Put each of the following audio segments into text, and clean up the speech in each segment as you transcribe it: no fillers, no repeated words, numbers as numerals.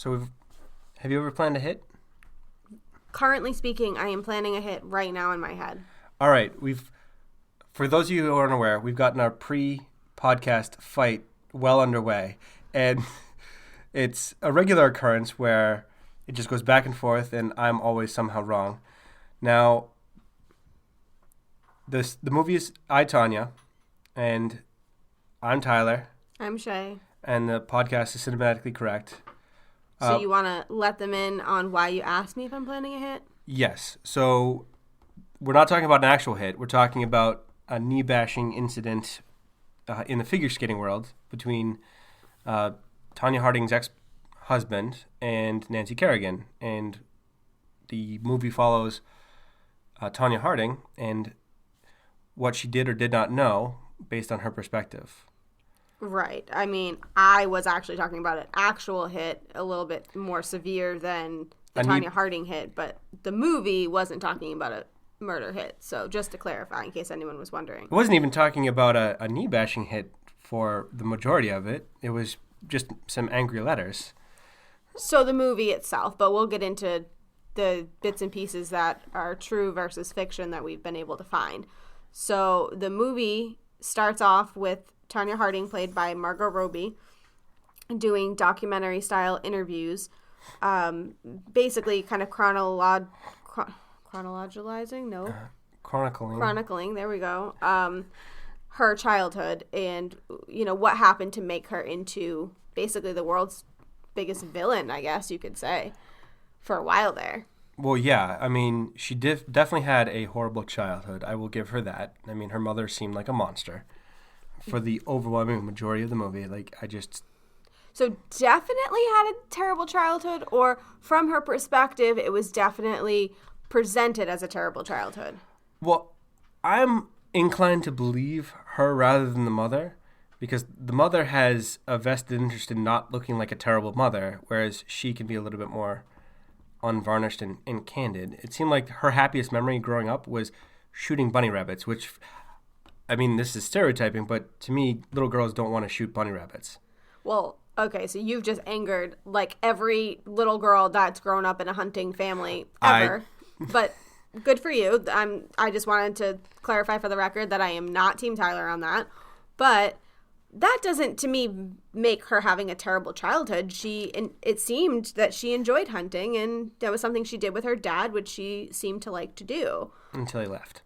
Have you ever planned a hit? Currently speaking, I am planning a hit right now in my head. All right. For those of you who aren't aware, we've gotten our pre-podcast fight well underway. And it's a regular occurrence where it just goes back and forth and I'm always somehow wrong. Now, the movie is I, Tonya, and I'm Tyler. I'm Shay. And the podcast is Cinematically Correct. So you want to let them in on why you asked me if I'm planning a hit? Yes. So we're not talking about an actual hit. We're talking about a knee-bashing incident in the figure skating world between Tonya Harding's ex-husband and Nancy Kerrigan. And the movie follows Tonya Harding and what she did or did not know based on her perspective. Right. I mean, I was actually talking about an actual hit, a little bit more severe than the Tonya Harding hit, but the movie wasn't talking about a murder hit. So just to clarify, in case anyone was wondering. It wasn't even talking about a knee-bashing hit for the majority of it. It was just some angry letters. So the movie itself, but we'll get into the bits and pieces that are true versus fiction that we've been able to find. So the movie starts off with Tonya Harding, played by Margot Robbie, doing documentary-style interviews, basically kind of chronologizing, no? Chronicling, there we go, her childhood and, what happened to make her into basically the world's biggest villain, I guess you could say, for a while there. Well, yeah. I mean, she definitely had a horrible childhood. I will give her that. I mean, her mother seemed like a monster for the overwhelming majority of the movie. So definitely had a terrible childhood, or from her perspective, it was definitely presented as a terrible childhood? Well, I'm inclined to believe her rather than the mother, because the mother has a vested interest in not looking like a terrible mother, whereas she can be a little bit more unvarnished and candid. It seemed like her happiest memory growing up was shooting bunny rabbits, which, I mean, this is stereotyping, but to me, little girls don't want to shoot bunny rabbits. Well, okay, so you've just angered, like, every little girl that's grown up in a hunting family ever. But good for you. I just wanted to clarify for the record that I am not Team Tyler on that. But that doesn't, to me, make her having a terrible childhood. It seemed that she enjoyed hunting, and that was something she did with her dad, which she seemed to like to do. Until he left.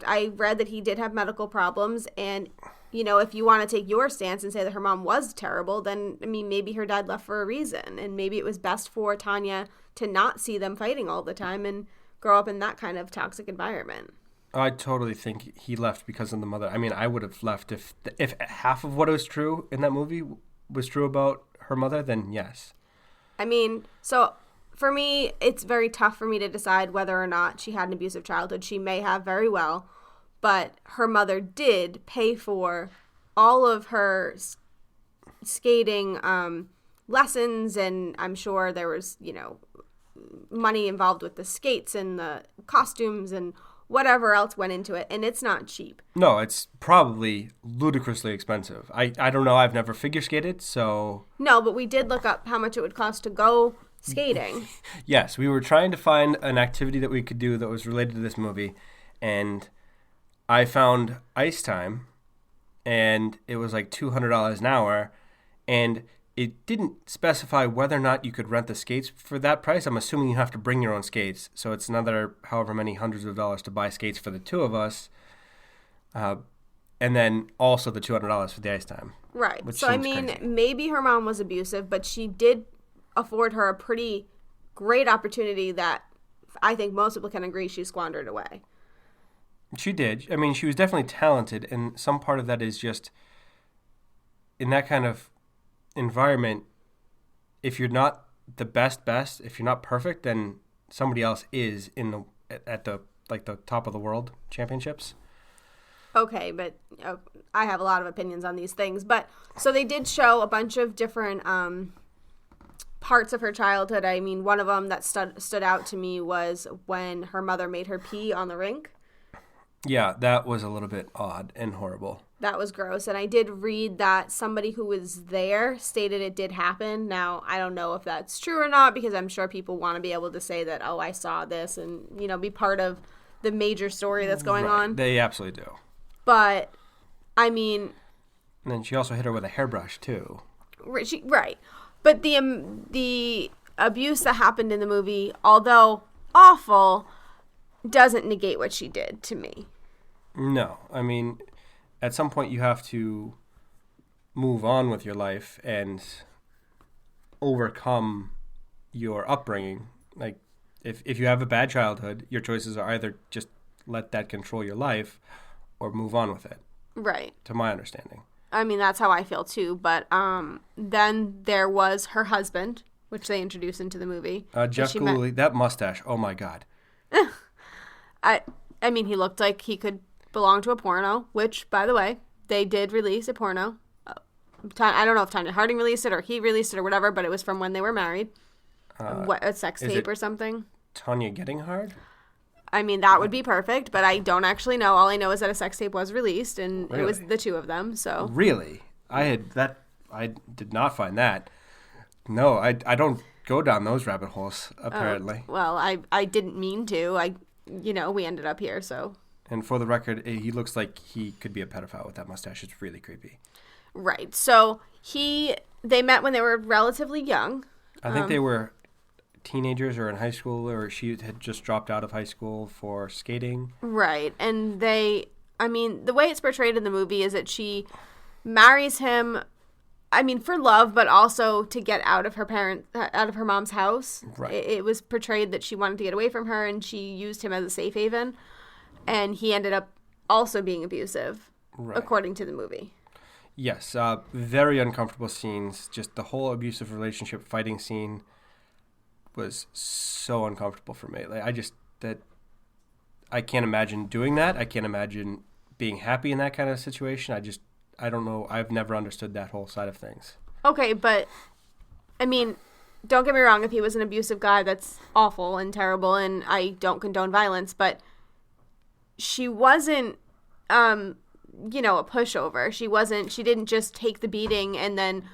I read that he did have medical problems, and, if you want to take your stance and say that her mom was terrible, then, I mean, maybe her dad left for a reason, and maybe it was best for Tonya to not see them fighting all the time and grow up in that kind of toxic environment. I totally think he left because of the mother. I mean, I would have left if half of what was true in that movie was true about her mother, then yes. I mean, so for me, it's very tough for me to decide whether or not she had an abusive childhood. She may have, very well, but her mother did pay for all of her skating lessons, and I'm sure there was, money involved with the skates and the costumes and whatever else went into it, and it's not cheap. No, it's probably ludicrously expensive. I don't know. I've never figure skated, so... No, but we did look up how much it would cost to go skating. Yes, we were trying to find an activity that we could do that was related to this movie, and I found ice time, and it was like $200 an hour, and it didn't specify whether or not you could rent the skates for that price. I'm assuming you have to bring your own skates, so it's another however many hundreds of dollars to buy skates for the two of us, and then also the $200 for the ice time. Right. So, I mean, crazy. Maybe her mom was abusive, but she did afford her a pretty great opportunity that I think most people can agree she squandered away. She did. I mean, she was definitely talented, and some part of that is just in that kind of environment, if you're not the best, if you're not perfect, then somebody else is at the top of the world championships. Okay, but I have a lot of opinions on these things. But so they did show a bunch of different parts of her childhood. I mean, one of them that stood out to me was when her mother made her pee on the rink. Yeah, that was a little bit odd and horrible. That was gross. And I did read that somebody who was there stated it did happen. Now, I don't know if that's true or not, because I'm sure people want to be able to say that, oh, I saw this and, be part of the major story that's going on. They absolutely do. But, I mean... And then she also hit her with a hairbrush, too. Right. But the abuse that happened in the movie, although awful, doesn't negate what she did to me. No. I mean... At some point, you have to move on with your life and overcome your upbringing. Like, if you have a bad childhood, your choices are either just let that control your life or move on with it. Right. To my understanding. I mean, that's how I feel, too. But then there was her husband, which they introduced into the movie. Jeff Gooley, that mustache, oh, my God. I mean, he looked like he could... belong to a porno, which, by the way, they did release a porno. I don't know if Tonya Harding released it or he released it or whatever, but it was from when they were married. A sex tape or something. Tonya Getting Hard? I mean, that would be perfect, but I don't actually know. All I know is that a sex tape was released, and Really? It was the two of them. So Really? I did not find that. No, I don't go down those rabbit holes, apparently. Well, I didn't mean to. We ended up here, so... And for the record, he looks like he could be a pedophile with that mustache. It's really creepy. Right. So they met when they were relatively young. I think they were teenagers or in high school, or she had just dropped out of high school for skating. Right. And the way it's portrayed in the movie is that she marries him, for love, but also to get out of her mom's house. Right. It was portrayed that she wanted to get away from her, and she used him as a safe haven. And he ended up also being abusive, according to the movie. Yes, very uncomfortable scenes. Just the whole abusive relationship fighting scene was so uncomfortable for me. Like, I can't imagine doing that. I can't imagine being happy in that kind of situation. I don't know. I've never understood that whole side of things. Okay, but, don't get me wrong. If he was an abusive guy, that's awful and terrible, and I don't condone violence, but... She wasn't, a pushover. She didn't just take the beating and then,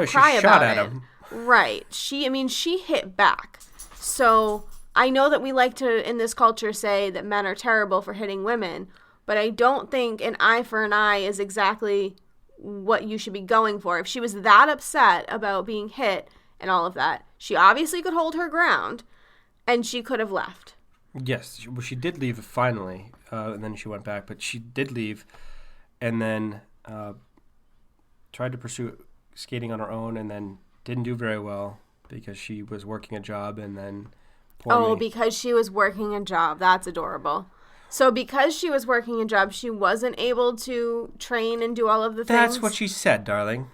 cry about it. Him. Right. She hit back. So I know that we like to, in this culture, say that men are terrible for hitting women, but I don't think an eye for an eye is exactly what you should be going for. If she was that upset about being hit and all of that, she obviously could hold her ground and she could have left. Yes, she did leave finally, and then she went back, but she did leave and then tried to pursue skating on her own and then didn't do very well because she was working a job and then... because she was working a job. That's adorable. So because she was working a job, she wasn't able to train and do all of the things? That's what she said, darling.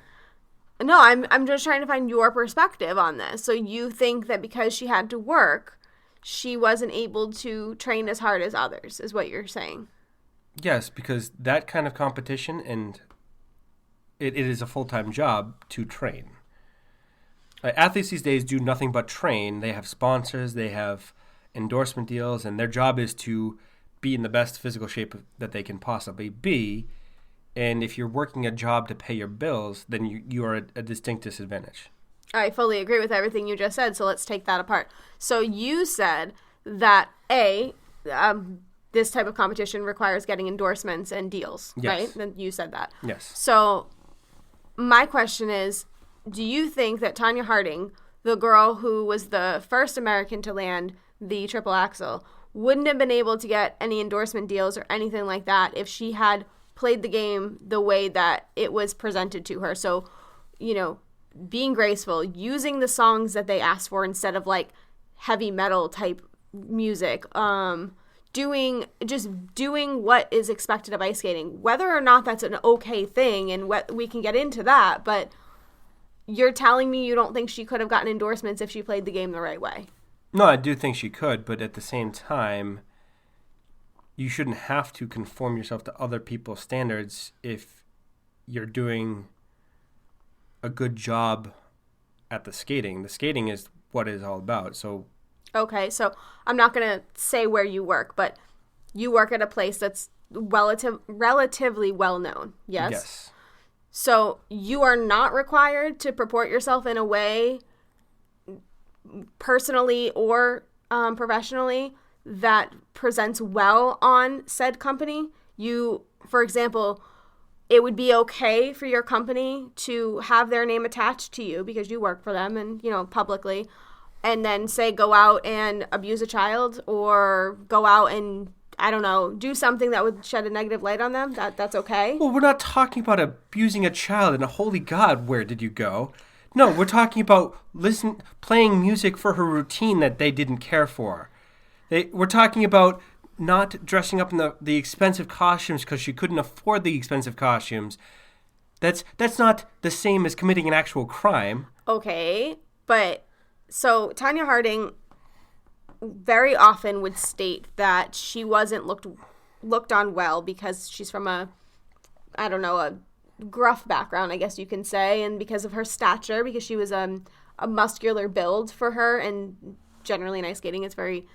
No, I'm just trying to find your perspective on this. So you think that because she had to work... she wasn't able to train as hard as others, is what you're saying. Yes, because that kind of competition, and it is a full-time job to train. Athletes these days do nothing but train. They have sponsors, they have endorsement deals, and their job is to be in the best physical shape that they can possibly be. And if you're working a job to pay your bills, then you are at a distinct disadvantage. I fully agree with everything you just said, so let's take that apart. So you said that, this type of competition requires getting endorsements and deals, yes. Right? Then you said that. Yes. So my question is, do you think that Tonya Harding, the girl who was the first American to land the triple axel, wouldn't have been able to get any endorsement deals or anything like that if she had played the game the way that it was presented to her? So, being graceful, using the songs that they asked for instead of like heavy metal type music, doing what is expected of ice skating, whether or not that's an okay thing, and what we can get into that. But you're telling me you don't think she could have gotten endorsements if she played the game the right way? No, I do think she could, but at the same time, you shouldn't have to conform yourself to other people's standards if you're doing a good job at the skating. The skating is what it's all about. Okay, so I'm not going to say where you work, but you work at a place that's relatively well known. Yes. Yes. So you are not required to purport yourself in a way, personally or professionally, that presents well on said company. You, for example, it would be okay for your company to have their name attached to you because you work for them and, publicly, and then say go out and abuse a child or go out and, I don't know, do something that would shed a negative light on them. That's okay. Well, we're not talking about abusing a child and holy God, where did you go? No, we're talking about playing music for her routine that they didn't care for. We're talking about not dressing up in the expensive costumes because she couldn't afford the expensive costumes. That's not the same as committing an actual crime. Okay, but so Tonya Harding very often would state that she wasn't looked on well because she's from a gruff background, I guess you can say, and because of her stature, because she was a muscular build for her, and generally in ice skating it's very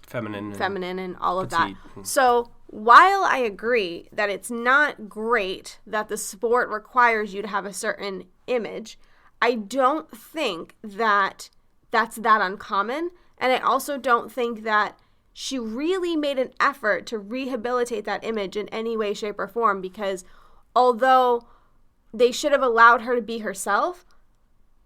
feminine and all of that. So while I agree that it's not great that the sport requires you to have a certain image, I don't think that that's that uncommon. And I also don't think that she really made an effort to rehabilitate that image in any way, shape, or form, because although they should have allowed her to be herself,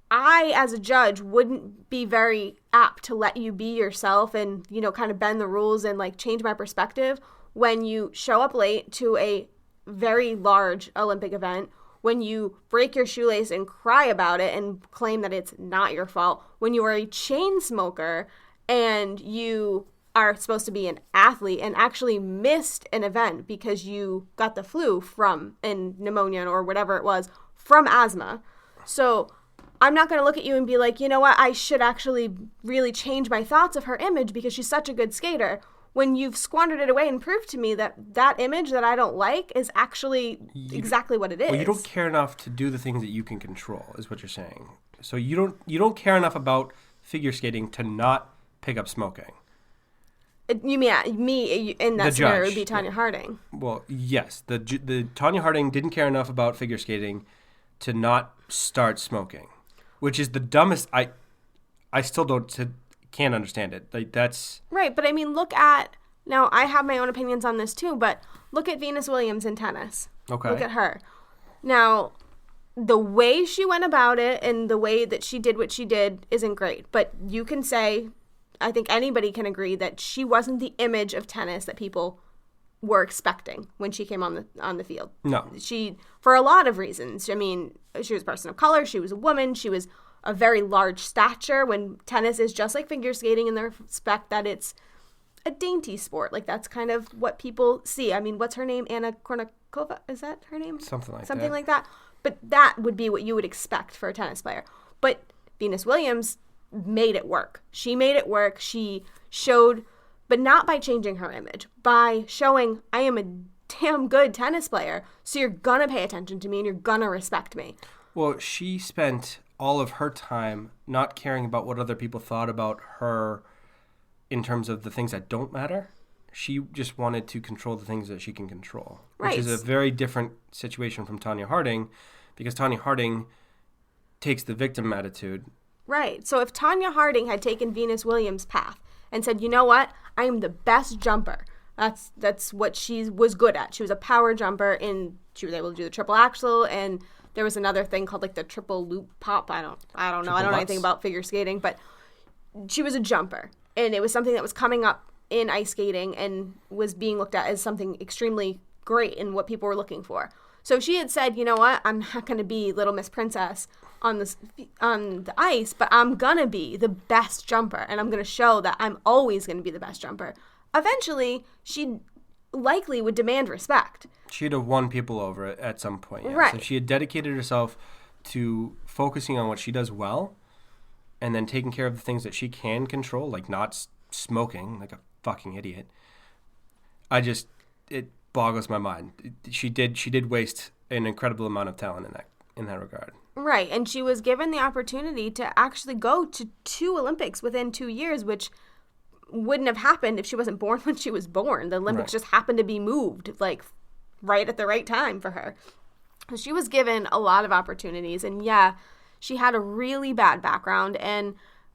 I, as a judge, wouldn't be very apt to let you be yourself and, kind of bend the rules and, change my perspective when you show up late to a very large Olympic event, when you break your shoelace and cry about it and claim that it's not your fault, when you are a chain smoker and you are supposed to be an athlete and actually missed an event because you got the flu and pneumonia or whatever it was from asthma. So I'm not going to look at you and be like, you know what, I should actually really change my thoughts of her image because she's such a good skater, when you've squandered it away and proved to me that image that I don't like is actually exactly what it is. Well, you don't care enough to do the things that you can control, is what you're saying. So you don't care enough about figure skating to not pick up smoking. You mean me in that scenario would be Tonya Harding? Well, yes. The Tonya Harding didn't care enough about figure skating to not start smoking, which is the dumbest. I still can't understand it. That's right. But I mean, now I have my own opinions on this too, but look at Venus Williams in tennis. Okay. Look at her. Now, the way she went about it and the way that she did what she did isn't great, but you can say, I think anybody can agree that she wasn't the image of tennis that people were expecting when she came on the field. No. She, for a lot of reasons. I mean, she was a person of color. She was a woman. She was a very large stature, when tennis is just like figure skating in the respect that it's a dainty sport. That's kind of what people see. I mean, what's her name? Anna Kournikova? Is that her name? Something like that. But that would be what you would expect for a tennis player. But Venus Williams made it work. She made it work. She showed, but not by changing her image, by showing I am a damn good tennis player, so you're gonna pay attention to me and you're gonna respect me. Well, she spent all of her time not caring about what other people thought about her in terms of the things that don't matter. She just wanted to control the things that she can control, right, which is a very different situation from Tonya Harding, because Tonya Harding takes the victim attitude. Right. So if Tonya Harding had taken Venus Williams' path and said, you know what, I am the best jumper. That's what she was good at. She was a power jumper, and she was able to do the triple axel, and there was another thing called the triple loop pop. I don't know. I don't know anything about figure skating, but she was a jumper, and it was something that was coming up in ice skating and was being looked at as something extremely great and what people were looking for. So she had said, you know what, I'm not going to be Little Miss Princess on the ice, but I'm going to be the best jumper, and I'm going to show that I'm always going to be the best jumper. Eventually, she likely would demand respect. She'd have won people over at some point. Yeah. Right. So she had dedicated herself to focusing on what she does well, and then taking care of the things that she can control, like not smoking like a fucking idiot. It boggles my mind. She did waste an incredible amount of talent in that regard. Right, and she was given the opportunity to actually go to 2 Olympics within 2 years, which wouldn't have happened if she wasn't born when she was born. The Olympics Right. just happened to be moved, like, right at the right time for her. She was given a lot of opportunities, and yeah, she had a really bad background,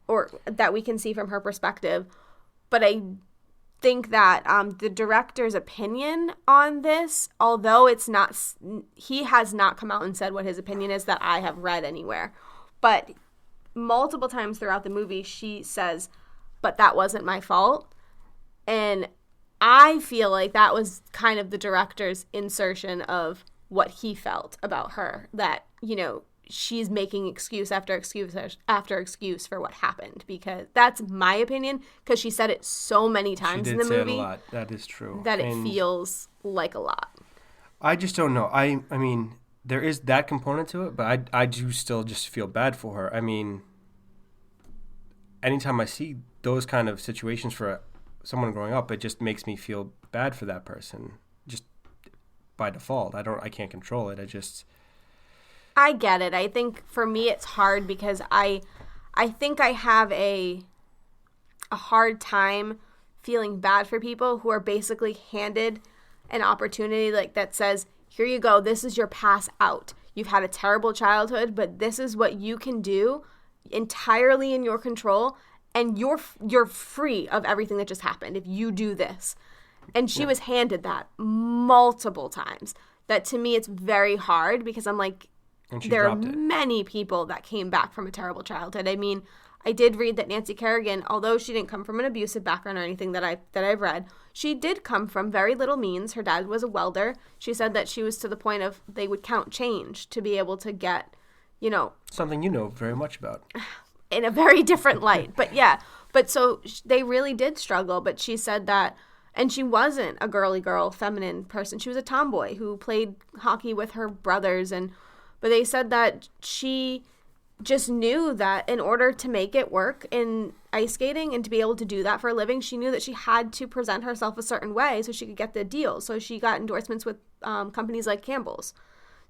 or that we can see from her perspective. But I think that the director's opinion on this, although it's not, he has not come out and said what his opinion is that I have read anywhere. But multiple times throughout the movie, she says, "But that wasn't my fault." And I feel like that was kind of the director's insertion of what he felt about her, that, you know, she's making excuse after excuse after excuse for what happened, because that's my opinion, because she said it so many times in the movie. It a lot. That is true. That it feels like a lot. I just don't know. I mean, there is that component to it, but I do still just feel bad for her. I mean, anytime I see those kind of situations for someone growing up, it just makes me feel bad for that person. Just by default. I can't control it. I get it. I think for me it's hard because I think I have a hard time feeling bad for people who are basically handed an opportunity like that says, "Here you go. This is your pass out. You've had a terrible childhood, but this is what you can do entirely in your control, and you're free of everything that just happened if you do this." And she was handed that multiple times. That to me, it's very hard because I'm like, there are many people that came back from a terrible childhood. I mean, I did read that Nancy Kerrigan, although she didn't come from an abusive background or anything that I've read, she did come from very little means. Her dad was a welder. She said that she was to the point of they would count change to be able to get, you know, something you know very much about. In a very different light. But yeah, but so they really did struggle. But she said that, and she wasn't a girly girl, feminine person. She was a tomboy who played hockey with her brothers. But they said that she just knew that in order to make it work in ice skating and to be able to do that for a living, she knew that she had to present herself a certain way so she could get the deal. So she got endorsements with companies like Campbell's.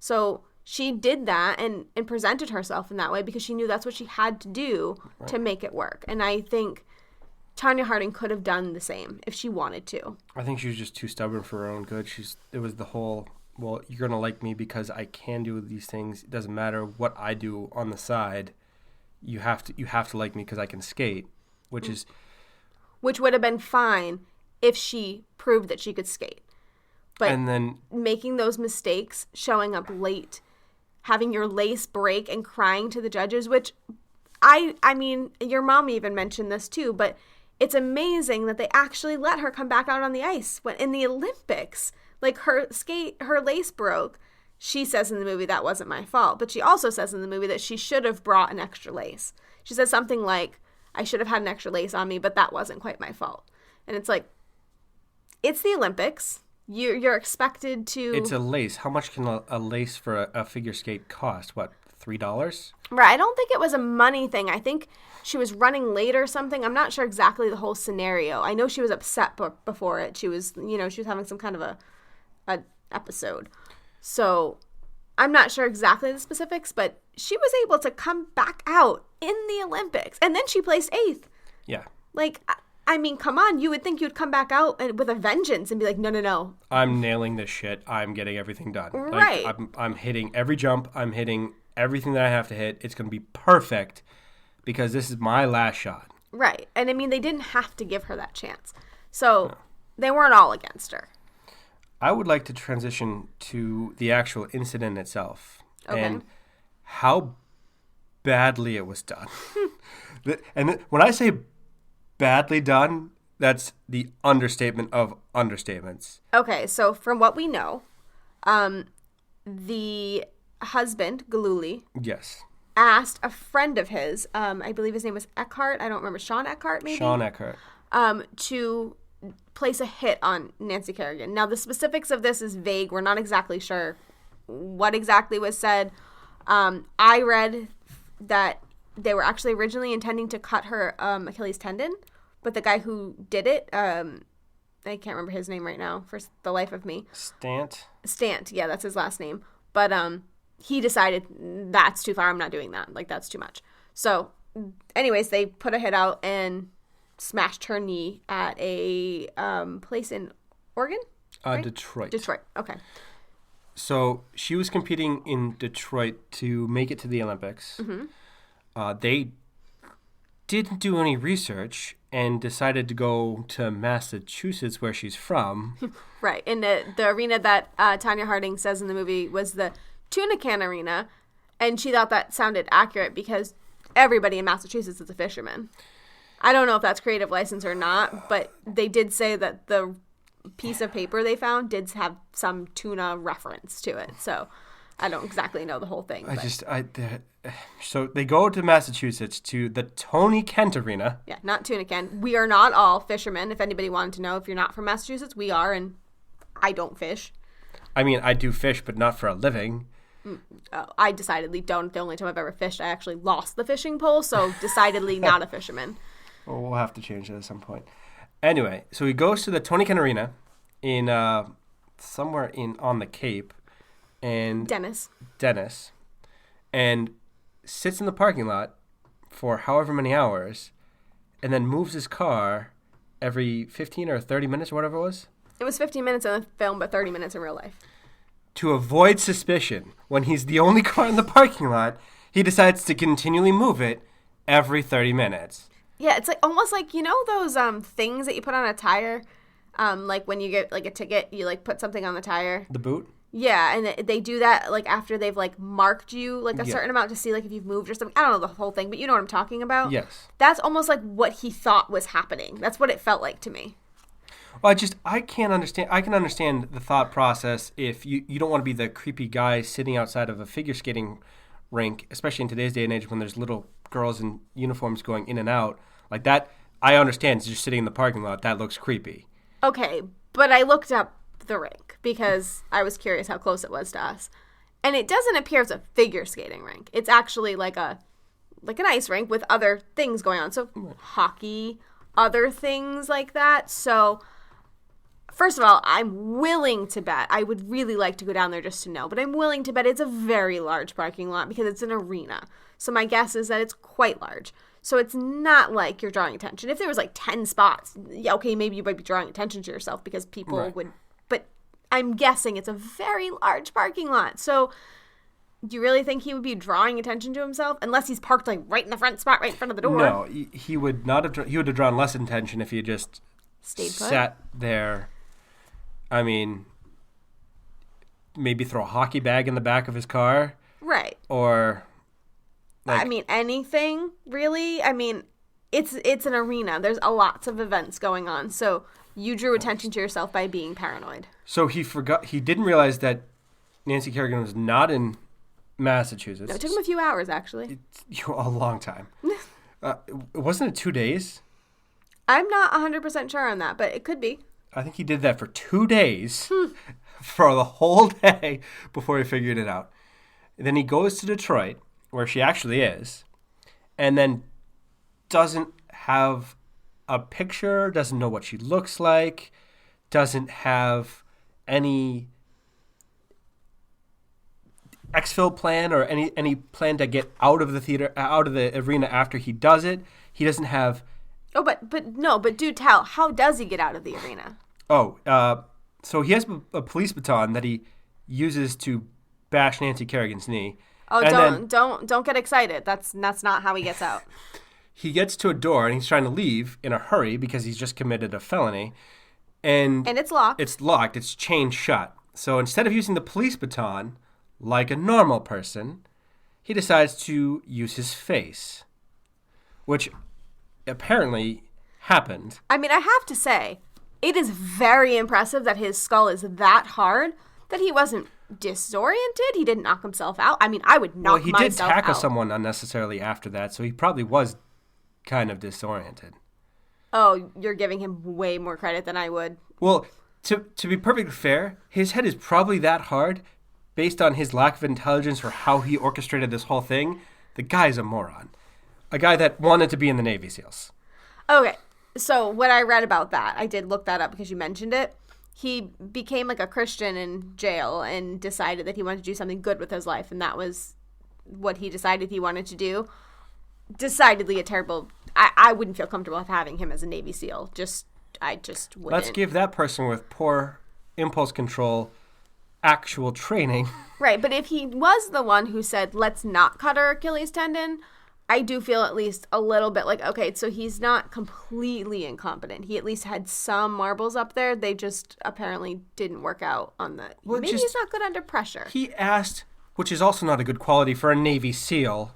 So she did that and presented herself in that way because she knew that's what she had to do to make it work. And I think Tonya Harding could have done the same if she wanted to. I think she was just too stubborn for her own good. It was the whole, well, you're going to like me because I can do these things. It doesn't matter what I do on the side. You have to like me because I can skate, which would have been fine if she proved that she could skate. But and then making those mistakes, showing up late, having your lace break and crying to the judges, which I mean, your mom even mentioned this too, but it's amazing that they actually let her come back out on the ice when in the Olympics. Like her lace broke. She says in the movie that wasn't my fault, but she also says in the movie that she should have brought an extra lace. She says something like, "I should have had an extra lace on me, but that wasn't quite my fault." And it's like, it's the Olympics. You're expected to. It's a lace. How much can a lace for a figure skate cost? What, $3? Right. I don't think it was a money thing. I think she was running late or something. I'm not sure exactly the whole scenario. I know she was upset before it. She was having some kind of a episode. So I'm not sure exactly the specifics, but she was able to come back out in the Olympics. And then she placed 8th. Yeah. Like, I mean, come on. You would think you'd come back out with a vengeance and be like, no. I'm nailing this shit. I'm getting everything done. Right. Like, I'm hitting every jump. I'm hitting everything that I have to hit. It's going to be perfect because this is my last shot. Right. And I mean, they didn't have to give her that chance. So they weren't all against her. I would like to transition to the actual incident itself and how badly it was done. And when I say badly done, that's the understatement of understatements. Okay, so from what we know, the husband, Galuli, yes, asked a friend of his, I believe his name was Eckhart, I don't remember, Sean Eckhart maybe? Sean Eckhart. To place a hit on Nancy Kerrigan. Now, the specifics of this is vague. We're not exactly sure what exactly was said. I read that they were actually originally intending to cut her Achilles tendon, but the guy who did it, I can't remember his name right now for the life of me. Stant, yeah, that's his last name. But he decided that's too far. I'm not doing that. Like, that's too much. So, anyways, they put a hit out and smashed her knee at a place in Oregon? Right? Detroit. Okay. So she was competing in Detroit to make it to the Olympics. Mm-hmm. They didn't do any research and decided to go to Massachusetts, where she's from. Right. And the arena that Tonya Harding says in the movie was the Tuna Can Arena. And she thought that sounded accurate because everybody in Massachusetts is a fisherman. I don't know if that's creative license or not, but they did say that the piece of paper they found did have some tuna reference to it. So I don't exactly know the whole thing. So they go to Massachusetts to the Tony Kent Arena. Yeah, not Tuna Can. We are not all fishermen. If anybody wanted to know, if you're not from Massachusetts, we are, and I don't fish. I mean, I do fish, but not for a living. I decidedly don't. The only time I've ever fished, I actually lost the fishing pole, so decidedly not a fisherman. Well, we'll have to change that at some point. Anyway, so he goes to the Tony Kent Arena in somewhere on the Cape, and Dennis, and sits in the parking lot for however many hours, and then moves his car every 15 or 30 minutes or whatever it was. It was 15 minutes in the film, but 30 minutes in real life. To avoid suspicion, when he's the only car in the parking lot, he decides to continually move it every 30 minutes. Yeah, it's like almost like, you know those things that you put on a tire? Like when you get like a ticket, you like put something on the tire. The boot? Yeah, and they do that like after they've like marked you like a certain amount to see like if you've moved or something. I don't know the whole thing, but you know what I'm talking about? Yes. That's almost like what he thought was happening. That's what it felt like to me. Well, I can't understand. I can understand the thought process if you don't want to be the creepy guy sitting outside of a figure skating rink, especially in today's day and age when there's little girls in uniforms going in and out. Like that, I understand. It's just sitting in the parking lot. That looks creepy. Okay, but I looked up the rink because I was curious how close it was to us. And it doesn't appear as a figure skating rink. It's actually like an ice rink with other things going on. So hockey, other things like that. So first of all, I'm willing to bet. I would really like to go down there just to know, but I'm willing to bet it's a very large parking lot because it's an arena. So my guess is that it's quite large. So it's not like you're drawing attention. If there was like 10 spots, yeah, okay, maybe you might be drawing attention to yourself because people would. But I'm guessing it's a very large parking lot. So do you really think he would be drawing attention to himself? Unless he's parked like right in the front spot, right in front of the door. No, he would not have. He would have drawn less attention if he had just sat there. I mean, maybe throw a hockey bag in the back of his car. Right. Or I mean, anything, really. I mean, it's an arena. There's lots of events going on. So you drew attention to yourself by being paranoid. So he didn't realize that Nancy Kerrigan was not in Massachusetts. No, it took him a few hours, actually. A long time. Wasn't it 2 days? I'm not 100% sure on that, but it could be. I think he did that for 2 days, for the whole day, before he figured it out. And then he goes to Detroit, where she actually is, and then doesn't have a picture, doesn't know what she looks like, doesn't have any exfil plan or any plan to get out of the theater, out of the arena after he does it. He doesn't have. Oh, but do tell. How does he get out of the arena? So he has a police baton that he uses to bash Nancy Kerrigan's knee. Oh, don't get excited. That's not how he gets out. He gets to a door and he's trying to leave in a hurry because he's just committed a felony. And it's locked. It's locked. It's chained shut. So instead of using the police baton like a normal person, he decides to use his face, which apparently happened. I mean, I have to say, it is very impressive that his skull is that hard that he wasn't disoriented. He didn't knock himself out. I mean, I would knock myself out. Well, he did tackle someone unnecessarily after that, so he probably was kind of disoriented. Oh, you're giving him way more credit than I would. Well, to be perfectly fair, his head is probably that hard based on his lack of intelligence for how he orchestrated this whole thing. The guy's a moron. A guy that wanted to be in the Navy SEALs. Okay, so what I read about that, I did look that up because you mentioned it. He became like a Christian in jail and decided that he wanted to do something good with his life, and that was what he decided he wanted to do. Decidedly a terrible I wouldn't feel comfortable with having him as a Navy SEAL. I just wouldn't. Let's give that person with poor impulse control actual training. Right, but if he was the one who said, let's not cut her Achilles tendon, I do feel at least a little bit like, okay, so he's not completely incompetent. He at least had some marbles up there. They just apparently didn't work out on the... Well, maybe he's not good under pressure. He asked, which is also not a good quality for a Navy SEAL.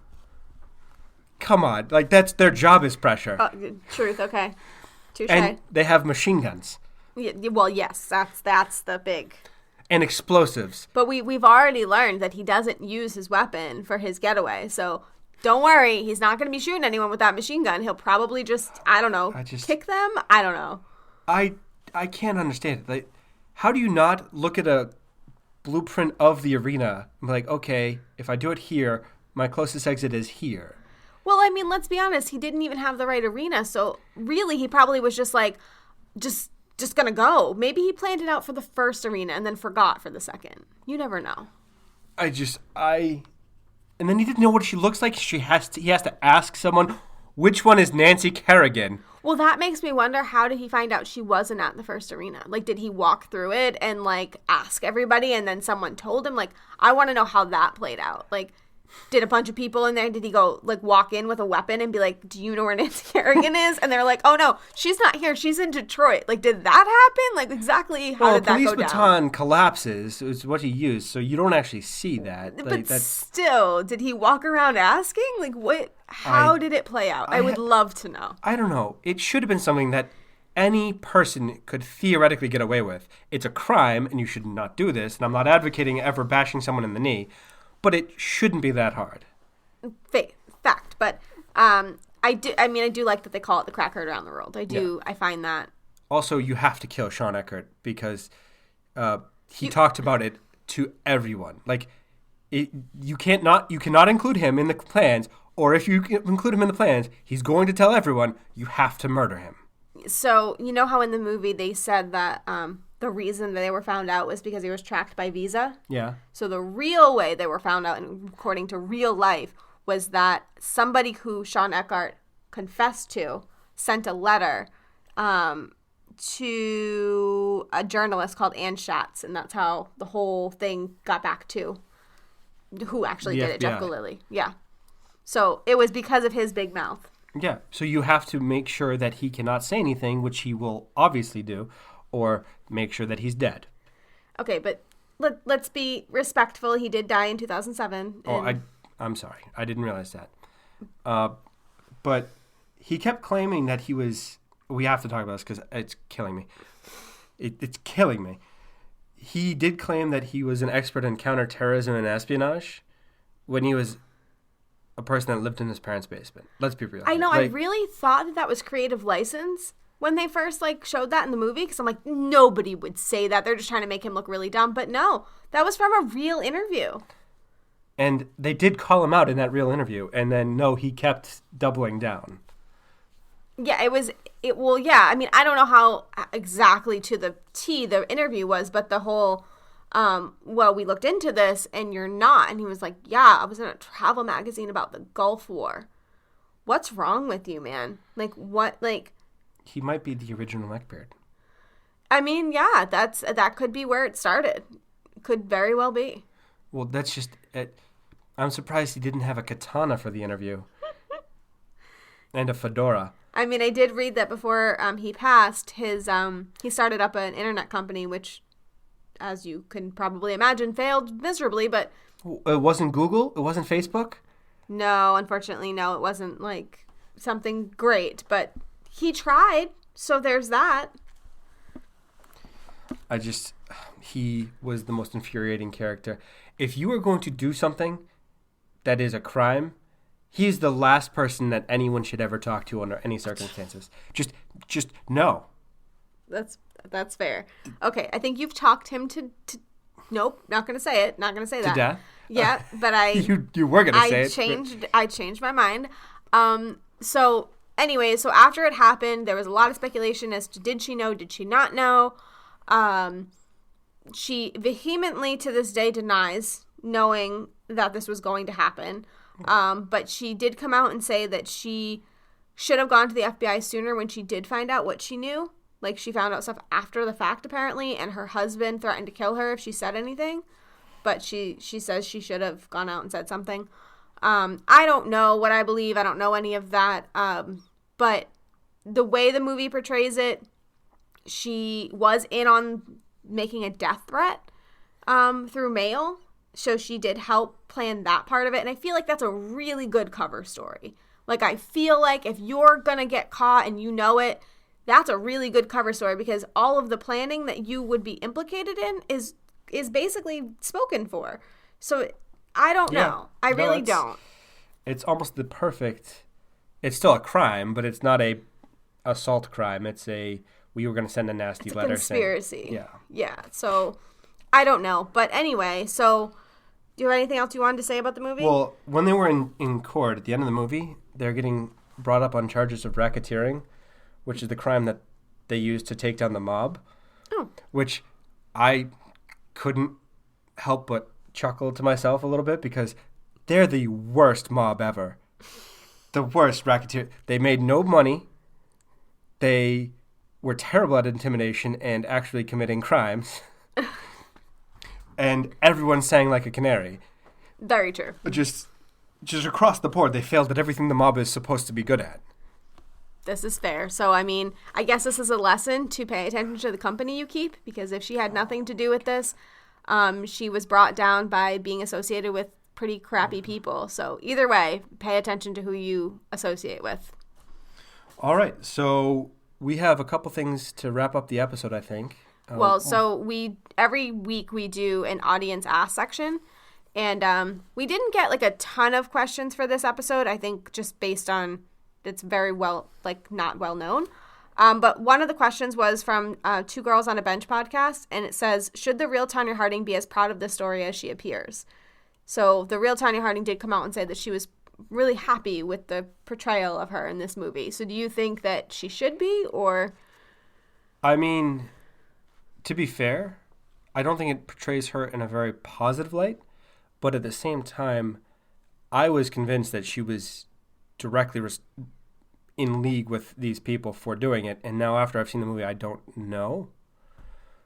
Come on. Like, that's their job is pressure. Truth, okay. Touche. And they have machine guns. Yeah, well, yes, that's the big... And explosives. But we've already learned that he doesn't use his weapon for his getaway, so... Don't worry, he's not going to be shooting anyone with that machine gun. He'll probably just, I don't know, kick them? I don't know. I can't understand it. Like, how do you not look at a blueprint of the arena and be like, okay, if I do it here, my closest exit is here? Well, I mean, let's be honest. He didn't even have the right arena, so really he probably was just like, just going to go. Maybe he planned it out for the first arena and then forgot for the second. You never know. And then he didn't know what she looks like. He has to ask someone, which one is Nancy Kerrigan? Well, that makes me wonder, how did he find out she wasn't at the first arena? Like, did he walk through it and, like, ask everybody and then someone told him? Like, I want to know how that played out. Like, did a bunch of people in there, did he go, like, walk in with a weapon and be like, do you know where Nancy Kerrigan is? And they're like, oh, no, she's not here. She's in Detroit. Like, did that happen? Like, exactly how did that go down? Well, a police baton collapses is what he used, so you don't actually see that. But still, did he walk around asking? Like, what? How did it play out? I would love to know. I don't know. It should have been something that any person could theoretically get away with. It's a crime, and you should not do this, and I'm not advocating ever bashing someone in the knee. But it shouldn't be that hard. Fact. But I do like that they call it the crack heard around the world. I do. Yeah. I find that. Also, you have to kill Sean Eckert because he talked about it to everyone. Like, you cannot include him in the plans, or if you include him in the plans, he's going to tell everyone you have to murder him. So, you know how in the movie they said that the reason that they were found out was because he was tracked by Visa? Yeah. So the real way they were found out, and according to real life, was that somebody who Sean Eckert confessed to sent a letter to a journalist called Ann Schatz, and that's how the whole thing got back to who actually did it, Jeff Galili. Yeah. So it was because of his big mouth. Yeah. So you have to make sure that he cannot say anything, which he will obviously do, or make sure that he's dead. Okay, but let's be respectful. He did die in 2007. I'm sorry. I didn't realize that. But he kept claiming that he was... We have to talk about this because it's killing me. It's killing me. He did claim that he was an expert in counterterrorism and espionage when he was a person that lived in his parents' basement. Let's be real. I know. I really thought that was creative license when they first showed that in the movie, because I'm like, nobody would say that. They're just trying to make him look really dumb. But no, that was from a real interview. And they did call him out in that real interview, and then no, he kept doubling down. Yeah, I mean, I don't know how exactly to the T the interview was, but the whole, we looked into this and you're not. And he was like, yeah, I was in a travel magazine about the Gulf War. What's wrong with you, man? He might be the original neckbeard. I mean, yeah, that could be where it started. Could very well be. Well, that's just it. I'm surprised he didn't have a katana for the interview. And a fedora. I mean, I did read that before he passed, he started up an internet company, which, as you can probably imagine, failed miserably, but... It wasn't Google? It wasn't Facebook? No, unfortunately, no. It wasn't, something great, but he tried, so there's that. He was the most infuriating character. If you are going to do something that is a crime... He's the last person that anyone should ever talk to under any circumstances. Just no. That's fair. Okay, I think you've talked him to nope, not going to say it. Not going to say that. To death? Yeah, but I... You were going to say it. I changed my mind. So after it happened, there was a lot of speculation as to did she know, did she not know? She vehemently to this day denies knowing that this was going to happen. But she did come out and say that she should have gone to the FBI sooner when she did find out what she knew. Like, she found out stuff after the fact, apparently, and her husband threatened to kill her if she said anything. But she says she should have gone out and said something. I don't know what I believe. I don't know any of that. But the way the movie portrays it, she was in on making a death threat through mail. So she did help plan that part of it. And I feel like that's a really good cover story. Like, I feel like if you're going to get caught and you know it, that's a really good cover story, because all of the planning that you would be implicated in is basically spoken for. So I don't know. I really don't. It's almost the perfect. It's still a crime, but it's not a assault crime. It's we were going to send a nasty letter. Conspiracy. Saying, Yeah. So I don't know. But anyway, so do you have anything else you wanted to say about the movie? Well, when they were in court at the end of the movie, they're getting brought up on charges of racketeering, which is the crime that they used to take down the mob. Oh. Which I couldn't help but chuckle to myself a little bit, because they're the worst mob ever. The worst racketeer. They made no money. They were terrible at intimidation and actually committing crimes. And everyone sang like a canary. Very true. Just across the board, they failed at everything the mob is supposed to be good at. This is fair. So, I mean, I guess this is a lesson to pay attention to the company you keep, because if she had nothing to do with this, she was brought down by being associated with pretty crappy people. So either way, pay attention to who you associate with. All right. So we have a couple things to wrap up the episode, I think. So every week we do an audience ask section. And we didn't get like a ton of questions for this episode, I think, just based on it's very not well known. But one of the questions was from Two Girls on a Bench podcast, and it says, should the real Tonya Harding be as proud of this story as she appears? So the real Tonya Harding did come out and say that she was really happy with the portrayal of her in this movie. So do you think that she should be, or? I mean, to be fair, I don't think it portrays her in a very positive light. But at the same time, I was convinced that she was directly in league with these people for doing it. And now after I've seen the movie, I don't know.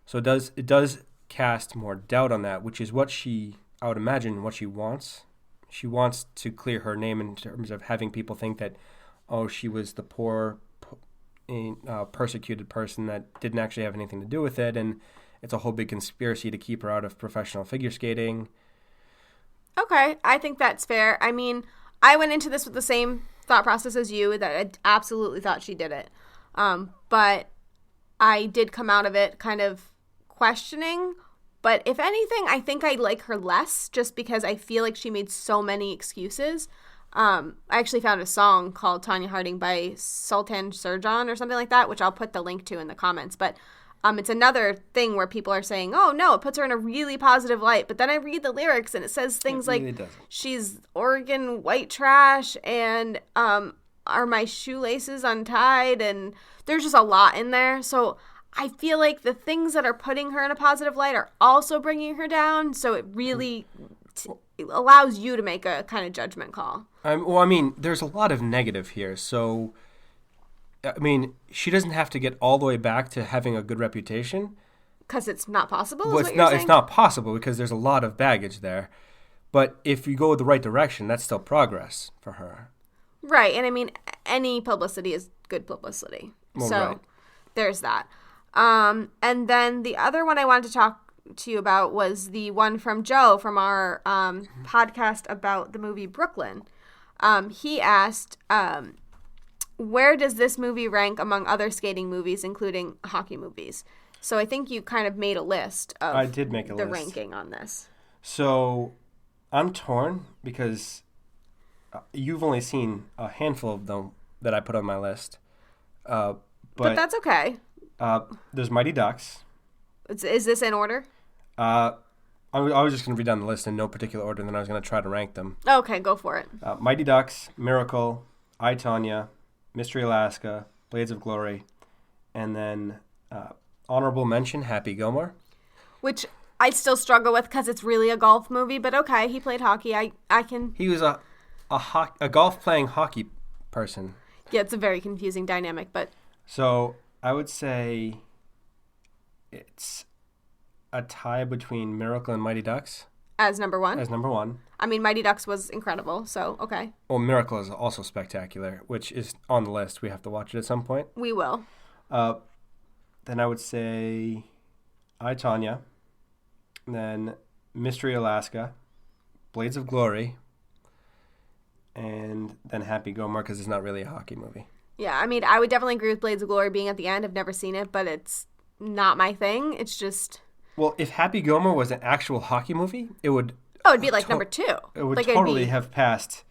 So it does cast more doubt on that, which is what I would imagine, what she wants. She wants to clear her name in terms of having people think that, oh, she was the poor, persecuted person that didn't actually have anything to do with it. And it's a whole big conspiracy to keep her out of professional figure skating. Okay, I think that's fair. I mean, I went into this with the same thought process as you, that I absolutely thought she did it. But I did come out of it kind of questioning. But if anything, I think I like her less, just because I feel like she made so many excuses. I actually found a song called Tonya Harding by Sultan Sirjan or something like that, which I'll put the link to in the comments. But it's another thing where people are saying, oh, no, it puts her in a really positive light. But then I read the lyrics and it says things she's Oregon white trash and are my shoelaces untied? And there's just a lot in there. So I feel like the things that are putting her in a positive light are also bringing her down. So it really it allows you to make a kind of judgment call. There's a lot of negative here. So she doesn't have to get all the way back to having a good reputation. Because it's not possible? Well, it's not possible because there's a lot of baggage there. But if you go the right direction, that's still progress for her. Right. And any publicity is good publicity. Right. There's that. And then the other one I wanted to talk to you about was the one from Joe from our podcast about the movie Brooklyn. He asked, where does this movie rank among other skating movies, including hockey movies? So I think you kind of made a list of the ranking on this. So I'm torn because you've only seen a handful of them that I put on my list. But that's okay. There's Mighty Ducks. Is this in order? I was just going to read down the list in no particular order, and then I was going to try to rank them. Okay, go for it. Mighty Ducks, Miracle, I, Tonya, Mystery Alaska, Blades of Glory, and then honorable mention, Happy Gilmore. Which I still struggle with because it's really a golf movie, but okay, he played hockey. I can... He was a golf-playing hockey person. Yeah, it's a very confusing dynamic, but... So I would say it's a tie between Miracle and Mighty Ducks. As number one? As number one. I mean, Mighty Ducks was incredible, so okay. Well, Miracle is also spectacular, which is on the list. We have to watch it at some point. We will. Then I would say I, Tonya. Then Mystery Alaska. Blades of Glory. And then Happy Gilmore, because it's not really a hockey movie. Yeah, I mean, I would definitely agree with Blades of Glory being at the end. I've never seen it, but it's not my thing. It's just... Well, if Happy Gilmore was an actual hockey movie, it would... Oh, it'd be like number 2. It would like totally have passed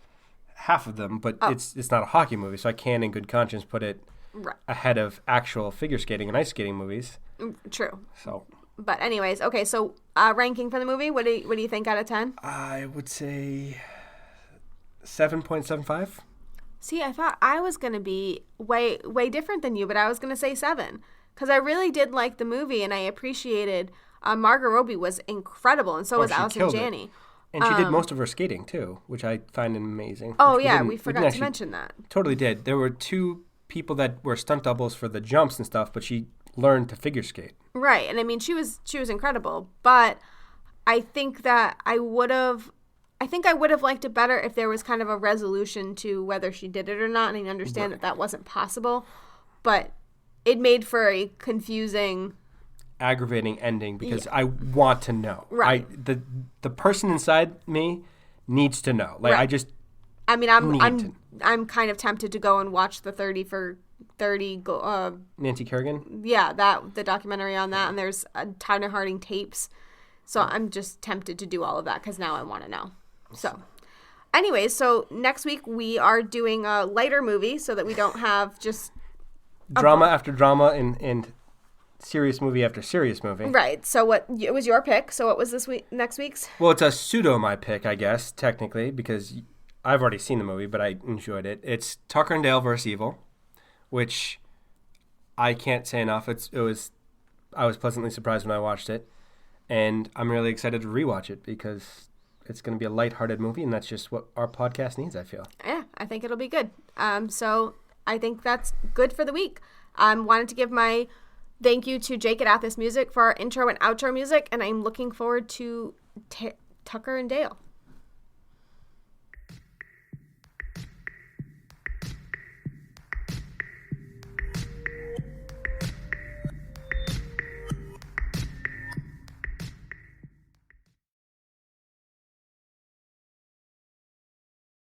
half of them, but it's not a hockey movie, so I can, in good conscience, put it ahead of actual figure skating and ice skating movies. True. So... But anyways, okay, so ranking for the movie, what do you think out of 10? I would say 7.75. See, I thought I was going to be way different than you, but I was going to say 7. Because I really did like the movie, and I appreciated Margot Robbie was incredible, and so was Allison Janney. And she did most of her skating, too, which I find amazing. Oh, yeah, we forgot to mention that. Totally did. There were 2 people that were stunt doubles for the jumps and stuff, but she learned to figure skate. Right, and I mean, she was incredible, but I think that I would have liked it better if there was kind of a resolution to whether she did it or not, and I understand that wasn't possible, but it made for a confusing, aggravating ending because I want to know. Right. The person inside me needs to know. Like I'm kind of tempted to go and watch the 30 for 30 Nancy Kerrigan? Yeah, the documentary on that, and there's Tonya Harding tapes. So I'm just tempted to do all of that because now I want to know. So anyways, so next week we are doing a lighter movie so that we don't have just drama after drama and serious movie after serious movie. Right. So it was your pick. So what was next week's? Well, it's a pseudo my pick, I guess, technically, because I've already seen the movie, but I enjoyed it. It's Tucker and Dale vs. Evil, which I can't say enough. I was pleasantly surprised when I watched it, and I'm really excited to rewatch it because it's going to be a lighthearted movie, and that's just what our podcast needs, I feel. Yeah, I think it'll be good. So I think that's good for the week. Wanted to give my thank you to Jake at Athos Music for our intro and outro music, and I'm looking forward to Tucker and Dale.